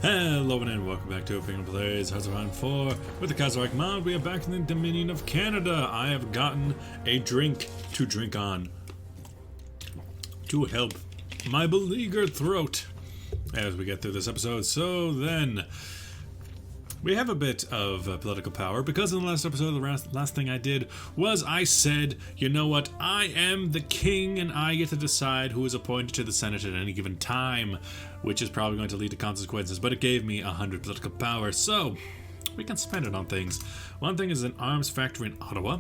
Hello and welcome back to Imperial Plays Hoi4 with the Kaiserreich mod. We are back in the Dominion of Canada. I have gotten a drink to drink on to help my beleaguered throat as we get through this episode. So then, we have a bit of political power because in the last episode, the last thing I did was I said, you know what, I am the king and I get to decide who is appointed to the Senate at any given time, which is probably going to lead to consequences, but it gave me 100 political power, so we can spend it on things. One thing is an arms factory in Ottawa,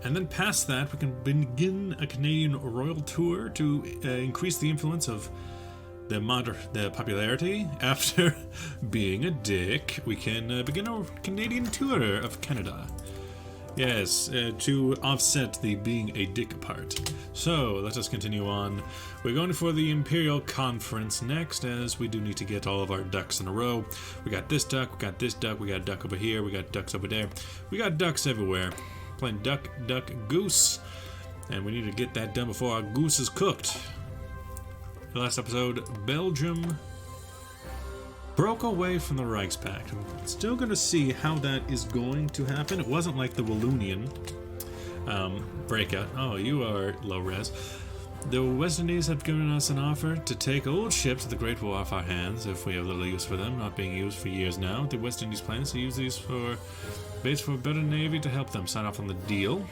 and then past that we can begin a Canadian royal tour to increase the influence of the popularity. After being a dick, we can begin a Canadian tour of Canada. Yes, to offset the being a dick part. So, let us continue on. We're going for the Imperial Conference next, as we do need to get all of our ducks in a row. We got this duck, we got this duck, we got a duck over here, we got ducks over there. We got ducks everywhere. Playing duck, duck, goose. And we need to get that done before our goose is cooked. Last episode, Belgium broke away from the Reichspakt. I'm still going to see how that is going to happen. It wasn't like the Wallonian breakout. Oh, you are low res. The West Indies have given us an offer to take old ships of the Great War off our hands if we have little use for them, not being used for years now. The West Indies plans to use these for base for a better navy to help them sign off on the deal.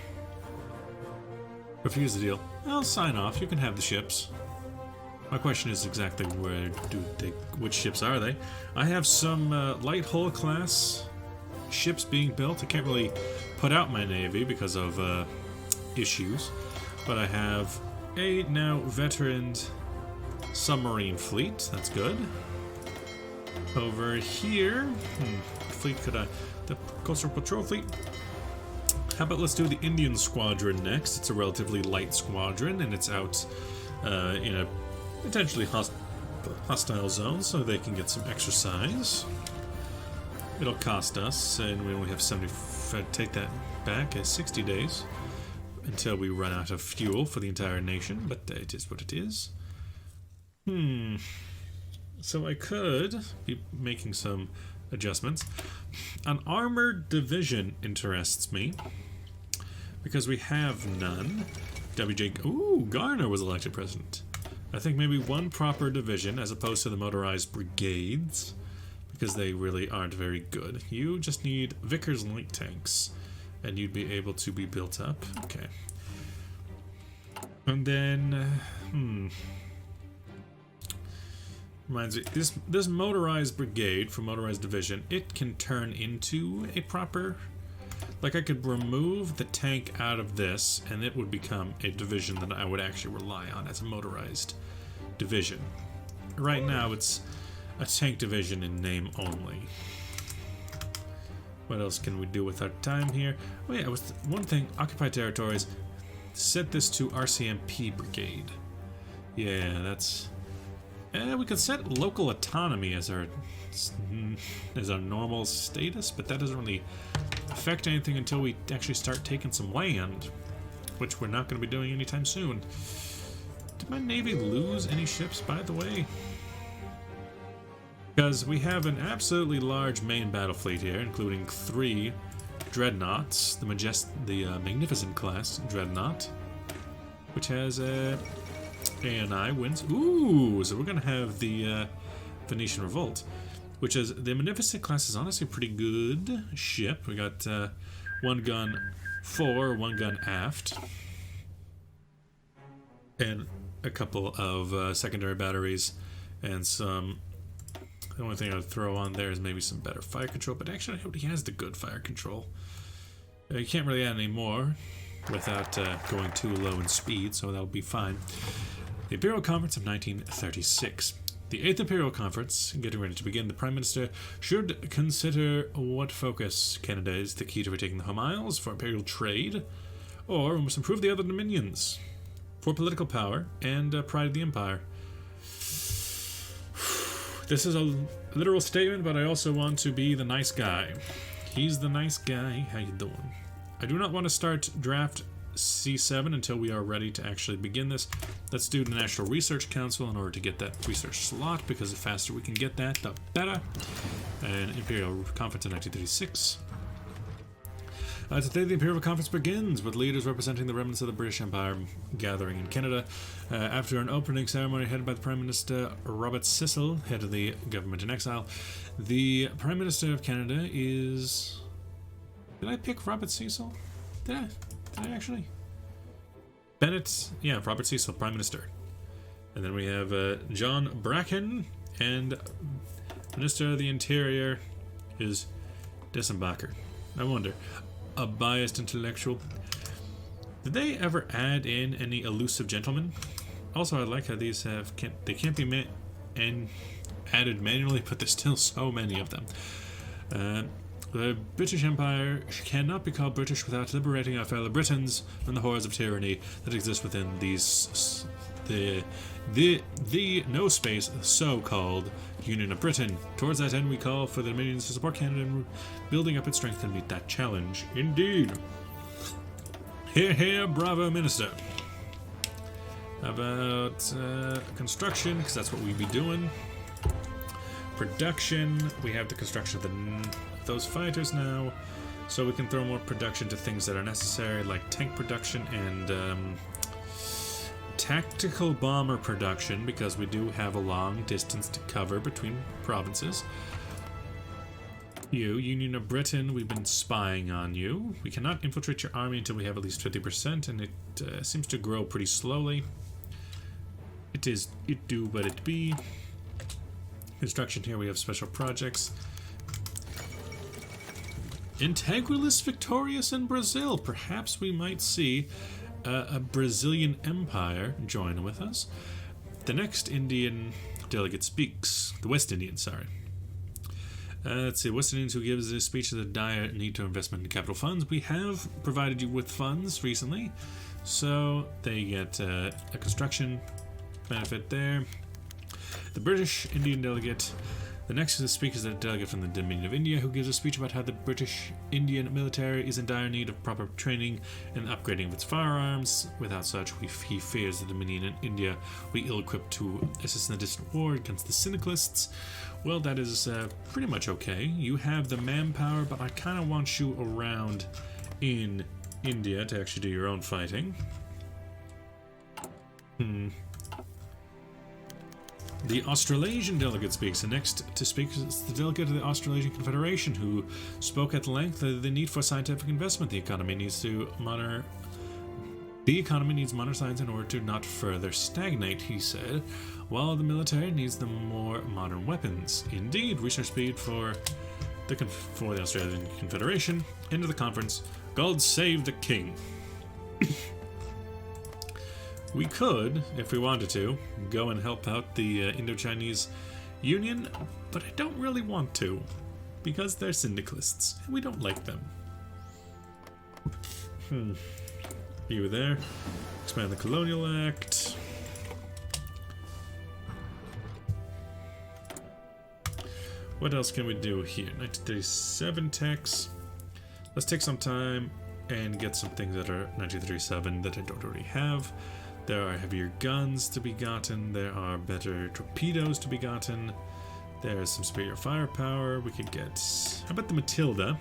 Refuse the deal. I'll sign off. You can have the ships. My question is exactly which ships are they? I have some light hull class ships being built. I can't really put out my navy because of issues, but I have a now veteran submarine fleet. That's good. Over here, fleet the coastal patrol fleet. How about let's do the Indian Squadron next? It's a relatively light squadron, and it's out in a potentially hostile zone, so they can get some exercise. It'll cost us, and we only have 70. Take that back as 60 days until we run out of fuel for the entire nation. But it is what it is. So I could be making some adjustments. An armored division interests me because we have none. Ooh, Garner was elected president. I think maybe one proper division as opposed to the motorized brigades, because they really aren't very good. You just need Vickers light tanks, and you'd be able to be built up. Okay. And then, reminds me, this motorized brigade for motorized division, it can turn into a proper... Like, I could remove the tank out of this, and it would become a division that I would actually rely on as a motorized division. Right now, it's a tank division in name only. What else can we do with our time here? Oh yeah, one thing, occupied territories. Set this to RCMP brigade. Yeah, that's... we could set local autonomy as our normal status, but that doesn't really affect anything until we actually start taking some land, which we're not going to be doing anytime soon. Did my navy lose any ships, by the way? Because we have an absolutely large main battle fleet here, including 3 dreadnoughts, the Magnificent class dreadnought, which has ANI wins. Ooh, so we're going to have the Venetian Revolt, which is the Magnificent class is honestly a pretty good ship. We got 1 gun fore, 1 gun aft, and a couple of secondary batteries, and some... The only thing I would throw on there is maybe some better fire control, but actually he has the good fire control. You can't really add any more without going too low in speed, so that'll be fine. The Imperial Conference of 1936. The 8th Imperial Conference, getting ready to begin. The Prime Minister should consider what focus. Canada is the key to retaking the home isles for imperial trade, or we must improve the other dominions for political power and pride of the empire. This is a literal statement, but I also want to be the nice guy. He's the nice guy. How you doing? I do not want to start draft C7 until we are ready to actually begin this. Let's do the National Research Council in order to get that research slot, because the faster we can get that, the better. And Imperial Conference in 1936. Today the Imperial Conference begins with leaders representing the remnants of the British Empire gathering in Canada. After an opening ceremony headed by the Prime Minister Robert Cecil, head of the government in exile, the Prime Minister of Canada is... Did I pick Robert Cecil? Did I actually? Bennett, yeah, Robert Cecil, Prime Minister. And then we have John Bracken, and Minister of the Interior is Disembarker. I wonder, a biased intellectual. Did they ever add in any elusive gentlemen? Also, I like how these have they can't be added manually, but there's still so many of them. The British Empire cannot be called British without liberating our fellow Britons from the horrors of tyranny that exist within these the no space so-called Union of Britain. Towards that end, we call for the Dominions to support Canada in building up its strength and meet that challenge. Indeed. Hear, hear, bravo, Minister. About construction, because that's what we'd be doing. Production, we have the construction of those fighters now, so we can throw more production to things that are necessary, like tank production and tactical bomber production, because we do have a long distance to cover between provinces. You, Union of Britain, we've been spying on you. We cannot infiltrate your army until we have at least 50%, and it seems to grow pretty slowly. It do what it be. Construction here, we have special projects. Integralis victorious in Brazil. Perhaps we might see a Brazilian empire join with us. The next Indian delegate speaks. The West Indian, sorry. Let's see, West Indians, who gives a speech of the dire need to investment in capital funds. We have provided you with funds recently, so they get a construction benefit there. The British Indian delegate. The next to speak is a delegate from the Dominion of India, who gives a speech about how the British Indian military is in dire need of proper training and upgrading of its firearms. Without such, he fears the Dominion in India will be ill-equipped to assist in the distant war against the syndicalists. Well, that is pretty much okay. You have the manpower, but I kind of want you around in India to actually do your own fighting. The Australasian Delegate speaks, and next to speak is the delegate of the Australasian Confederation, who spoke at length of the need for scientific investment. The economy needs modern science in order to not further stagnate, he said, while the military needs the more modern weapons. Indeed, research speed for the Australian Confederation. End of the conference. God save the king. We could, if we wanted to, go and help out the Indo-Chinese Union, but I don't really want to, because they're syndicalists, and we don't like them. You were there. Expand the Colonial Act. What else can we do here? 1937 tax. Let's take some time and get some things that are 1937 that I don't already have. There are heavier guns to be gotten. There are better torpedoes to be gotten. There's some superior firepower. We could get... How about the Matilda?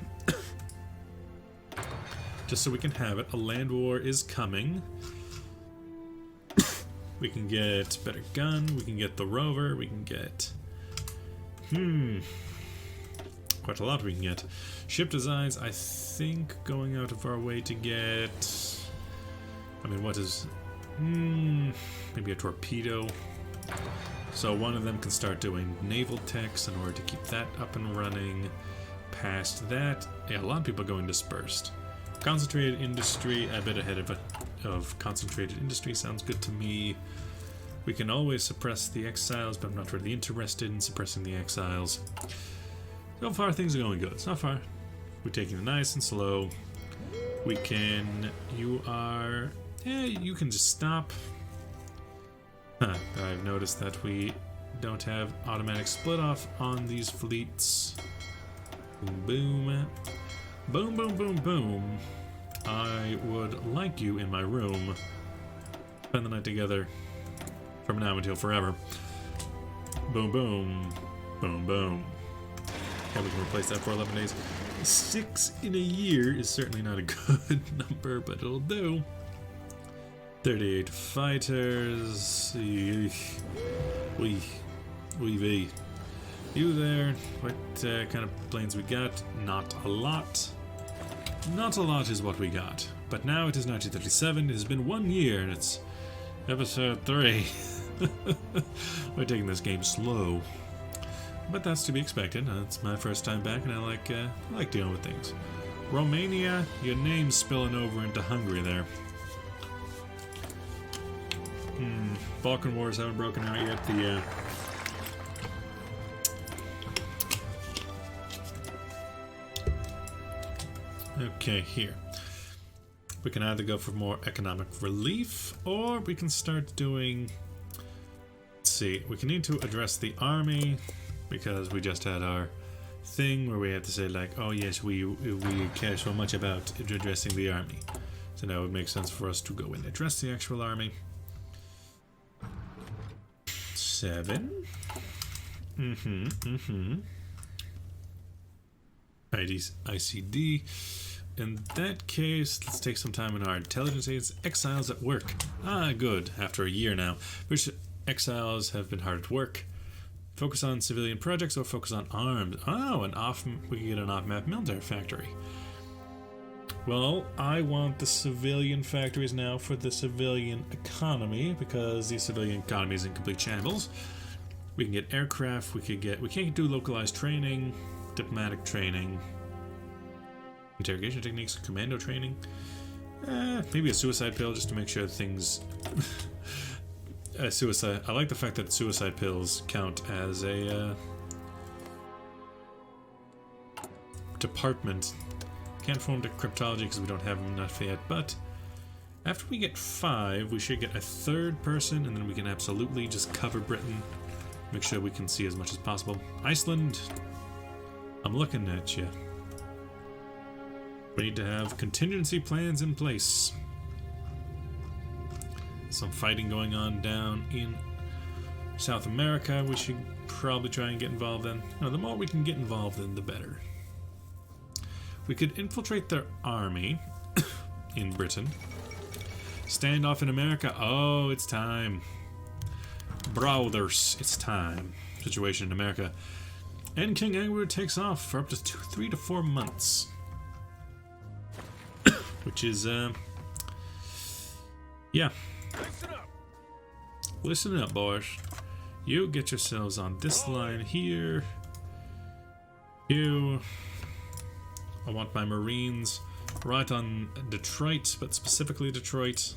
Just so we can have it. A land war is coming. We can get better gun. We can get the rover. We can get... Quite a lot we can get. Ship designs, I think going out of our way to get... I mean, what is... maybe a torpedo. So one of them can start doing naval techs in order to keep that up and running. Past that, yeah, a lot of people going dispersed. Concentrated industry, a bit ahead of concentrated industry sounds good to me. We can always suppress the exiles, but I'm not really interested in suppressing the exiles. So far, things are going good. So far, we're taking it nice and slow. We can... You are... you can just stop. I've noticed that we don't have automatic split off on these fleets. Boom, boom. Boom, boom, boom, boom. I would like you in my room. Spend the night together from now until forever. Boom, boom. Boom, boom. Yeah, we can replace that for 11 days. 6 in a year is certainly not a good number, but it'll do. 38 fighters. Wee. You there. What kind of planes we got? Not a lot. Not a lot is what we got. But now it is 1937. It has been 1 year, and it's episode 3. We're taking this game slow. But that's to be expected. It's my first time back, and I like dealing with things. Romania, your name's spilling over into Hungary there. Balkan Wars haven't broken out yet. Okay, here. We can either go for more economic relief, or we can start doing... Let's see, we can need to address the army, because we just had our thing where we had to say like, oh yes, we care so much about addressing the army. So now it would make sense for us to go and address the actual army. 7. ICD. In that case, let's take some time in our intelligence aids. Exiles at work. Ah, good. After a year now. Which exiles have been hard at work. Focus on civilian projects or focus on arms. Oh, we can get an off-map military factory. Well, I want the civilian factories now for the civilian economy, because the civilian economy is in complete shambles. We can get aircraft, we can't do localized training, diplomatic training, interrogation techniques, commando training. Maybe a suicide pill just to make sure things... suicide. I like the fact that suicide pills count as a department. Can't form to cryptology because we don't have enough yet, but after we get 5, we should get a 3rd person, and then we can absolutely just cover Britain. Make sure we can see as much as possible. Iceland, I'm looking at you. We need to have contingency plans in place. Some fighting going on down in South America. We should probably try and get involved in. No, the more we can get involved in, the better. We could infiltrate their army in Britain. Standoff in America. Oh, it's time. Brothers, it's time. Situation in America. And King Edward takes off for up to 3 to 4 months. Which is, yeah. Listen up, boys. You get yourselves on this line here. You... I want my Marines right on Detroit, but specifically Detroit.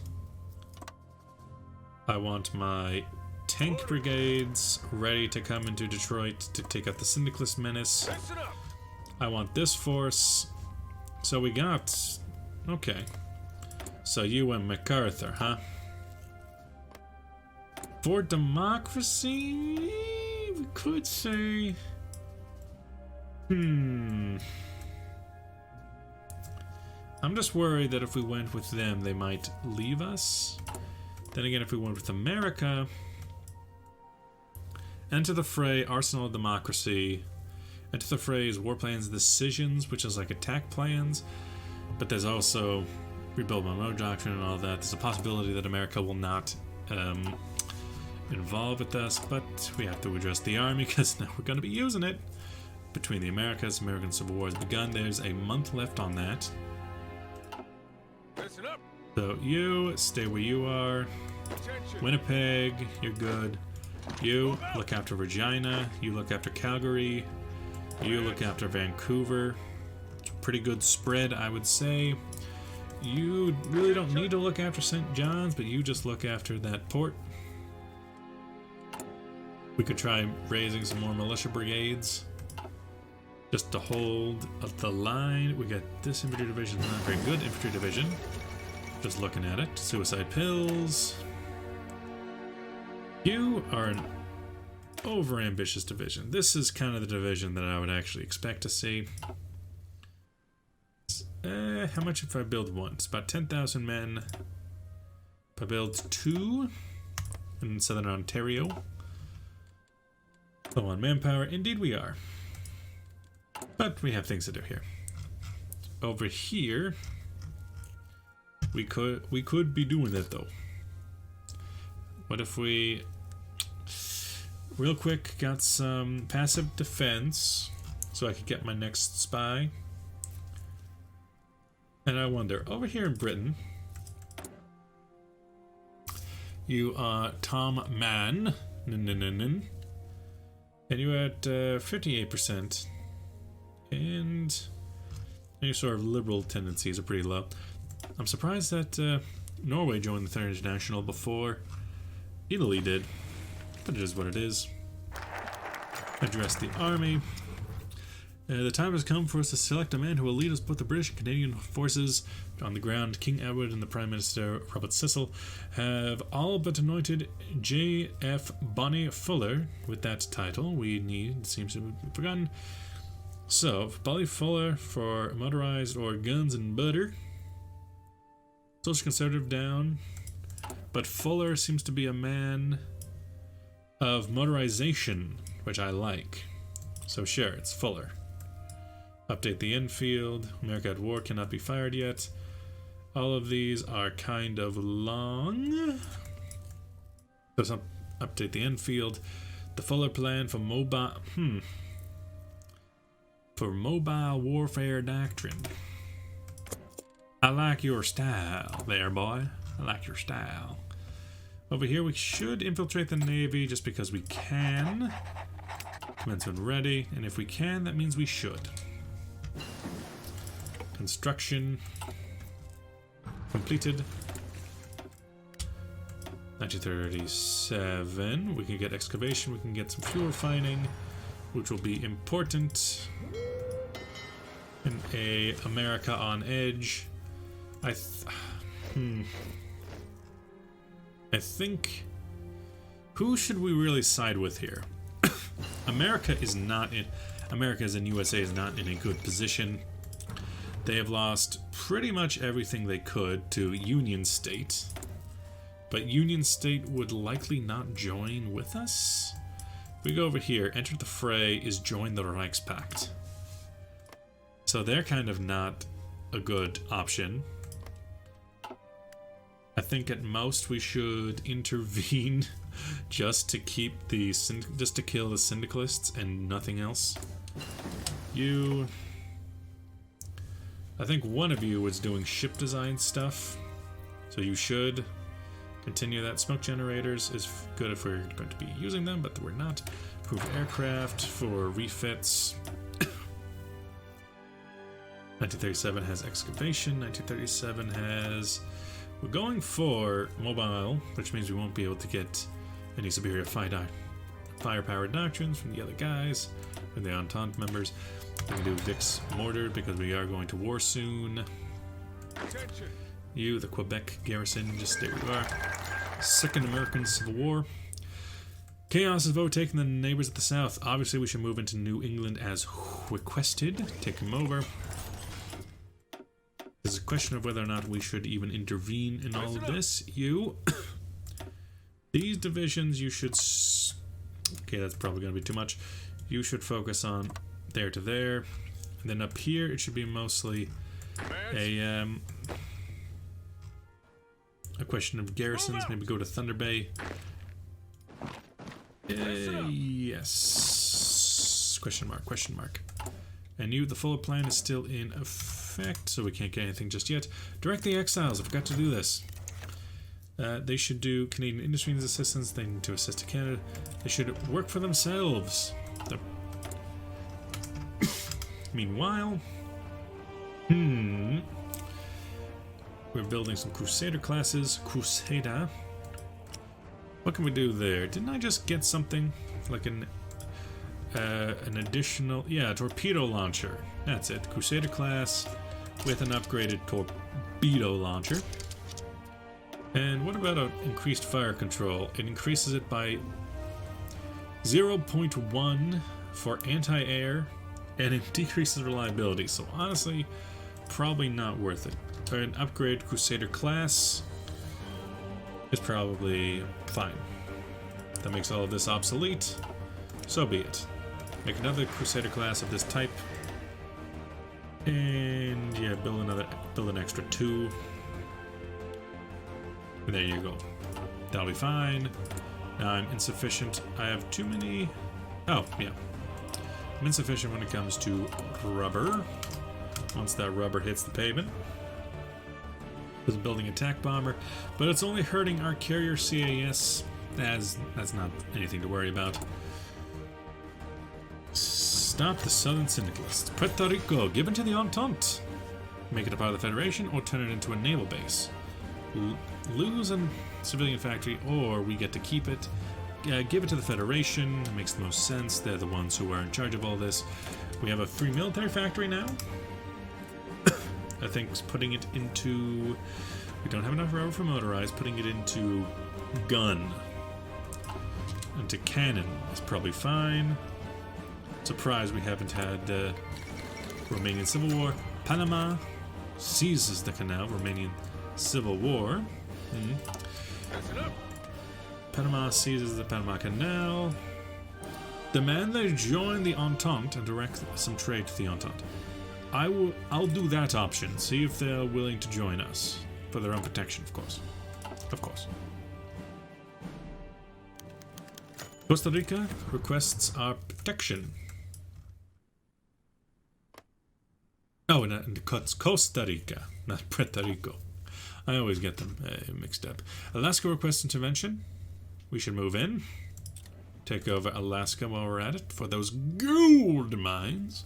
I want my tank brigades ready to come into Detroit to take out the Syndicalist menace. I want this force. So we got... Okay. So you and MacArthur, huh? For democracy, we could say... I'm just worried that if we went with them, they might leave us. Then again, if we went with America... Enter the fray, Arsenal of Democracy. Enter the fray is War Plans Decisions, which is like attack plans. But there's also Rebuild Monroe Doctrine and all that. There's a possibility that America will not involve with us, but we have to address the army because now we're going to be using it. Between the Americas, American Civil War has begun. There's a month left on that. So you stay where you are. Winnipeg, you're good. You look after Regina. You look after Calgary. You look after Vancouver. It's a pretty good spread, I would say. You really don't need to look after St. John's, but you just look after that port. We could try raising some more militia brigades just to hold up the line. We got this infantry division, not very good infantry division. Just looking at it. Suicide pills. You are an over-ambitious division. This is kind of the division that I would actually expect to see. How much if I build one? It's about 10,000 men. If I build 2 in Southern Ontario. Low on manpower. Indeed we are. But we have things to do here. Over here, we could be doing that though. What if we, real quick, got some passive defense so I could get my next spy? And I wonder, over here in Britain, you are Tom Mann, and you're at 58%, and your sort of liberal tendencies are pretty low. I'm surprised that Norway joined the Third International before Italy did, but it is what it is. Address the army. The time has come for us to select a man who will lead us both the British and Canadian forces on the ground. King Edward and the Prime Minister Robert Cecil have all but anointed J.F. Bonnie Fuller with that title. We need, it seems to have been forgotten. So, Bonnie Fuller for motorized or guns and butter. Social Conservative down. But Fuller seems to be a man of motorization, which I like. So sure, it's Fuller. Update the infield. America at war cannot be fired yet. All of these are kind of long. So some update the infield. The Fuller plan for mobile warfare doctrine. I like your style there, boy. I like your style. Over here we should infiltrate the Navy just because we can. Commencement ready, and if we can, that means we should. Construction completed. 1937. We can get excavation. We can get some fuel refining, which will be important in a America on edge. I think, who should we really side with here? America as in USA is not in a good position. They have lost pretty much everything they could to Union State, but Union State would likely not join with us. If we go over here, enter the fray is join the Reichspakt. So they're kind of not a good option. I think at most we should intervene just to keep the just to kill the syndicalists and nothing else. I think one of you was doing ship design stuff, so you should continue that. Smoke generators is good if we're going to be using them, but we're not. Improved aircraft for refits. 1937 has excavation. 1937 has... We're going for mobile, which means we won't be able to get any superior firepower doctrines from the other guys, from the Entente members. We can do Vic's mortar because we are going to war soon. Attention. You, the Quebec garrison, just stay where you are. Second American Civil War. Chaos is overtaking the neighbors of the south. Obviously, we should move into New England as requested. Take them over. There's a question of whether or not we should even intervene in all of this. You. These divisions, you should... Okay, that's probably going to be too much. You should focus on there to there. And then up here, it should be mostly a question of garrisons. Maybe go to Thunder Bay. Yes. Question mark, question mark. And you, the Fuller plan is still in effect, so we can't get anything just yet. Direct the exiles. I forgot to do this. They should do Canadian industries assistance. They need to assist to Canada. They should work for themselves. Meanwhile, we're building some Crusader classes. Crusader. What can we do there? Didn't I just get something like an additional, yeah, torpedo launcher? That's it. Crusader class with an upgraded torpedo launcher. And what about increased fire control? It increases it by 0.1 for anti-air, and it decreases reliability. So honestly, probably not worth it. An upgrade Crusader class is probably fine. That makes all of this obsolete. So be it. Make another Crusader class of this type. And yeah, build an extra 2. And there you go. That'll be fine. Now I'm insufficient. I have too many. Oh, yeah. I'm insufficient when it comes to rubber. Once that rubber hits the pavement. Was building attack bomber, but it's only hurting our carrier CAS. As that's not anything to worry about. Stop the Southern Syndicalists. Puerto Rico, given to the Entente. Make it a part of the Federation or turn it into a naval base. Lose a civilian factory, or we get to keep it. Give it to the Federation. It makes the most sense. They're the ones who are in charge of all this. We have a free military factory now. I think putting it into... We don't have enough rubber for motorized. Putting it into gun. Into cannon is probably fine. Surprised we haven't had Romanian Civil War. Panama seizes the canal. Romanian Civil War. Panama seizes the Panama Canal. Demand they join the Entente and direct some trade to the Entente. I'll do that option. See if they're willing to join us. For their own protection, of course. Of course. Costa Rica requests our protection. Oh, and Costa Rica, not Puerto Rico. I always get them mixed up. Alaska requests intervention. We should move in. Take over Alaska while we're at it for those gold mines.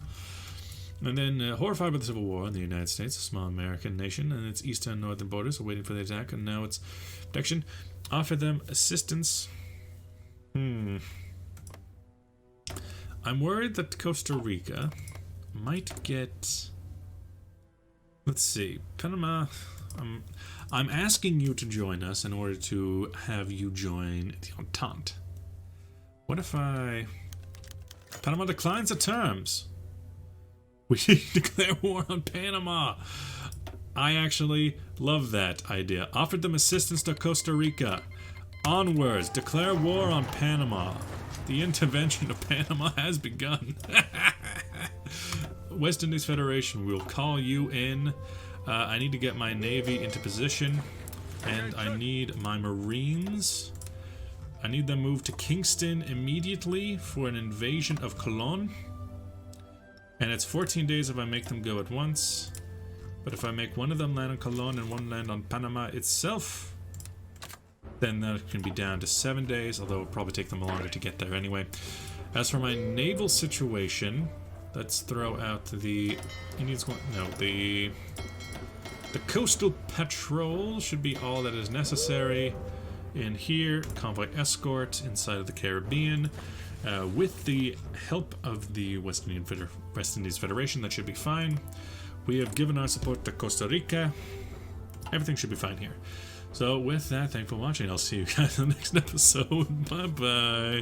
And then horrified by the Civil War in the United States, a small American nation, and its eastern and northern borders are waiting for the attack, and now it's protection. Offer them assistance. I'm worried that Costa Rica might get... Let's see. Panama... I'm asking you to join us in order to have you join the Entente. What if I... Panama declines the terms. We declare war on Panama. I actually love that idea. Offered them assistance to Costa Rica. Onwards. Declare war on Panama. The intervention of Panama has begun. West Indies Federation, we'll call you in. I need to get my navy into position. And I need my Marines. I need them moved to Kingston immediately for an invasion of Cologne. And it's 14 days if I make them go at once. But if I make one of them land on Cologne and one land on Panama itself, then that can be down to 7 days, although it'll probably take them longer to get there anyway. As for my naval situation, let's throw out the Indians. No, the coastal patrol should be all that is necessary. In here, convoy escort inside of the Caribbean. With the help of the West Indies Federation, that should be fine. We have given our support to Costa Rica. Everything should be fine here. So with that, thanks for watching. I'll see you guys in the next episode. Bye-bye.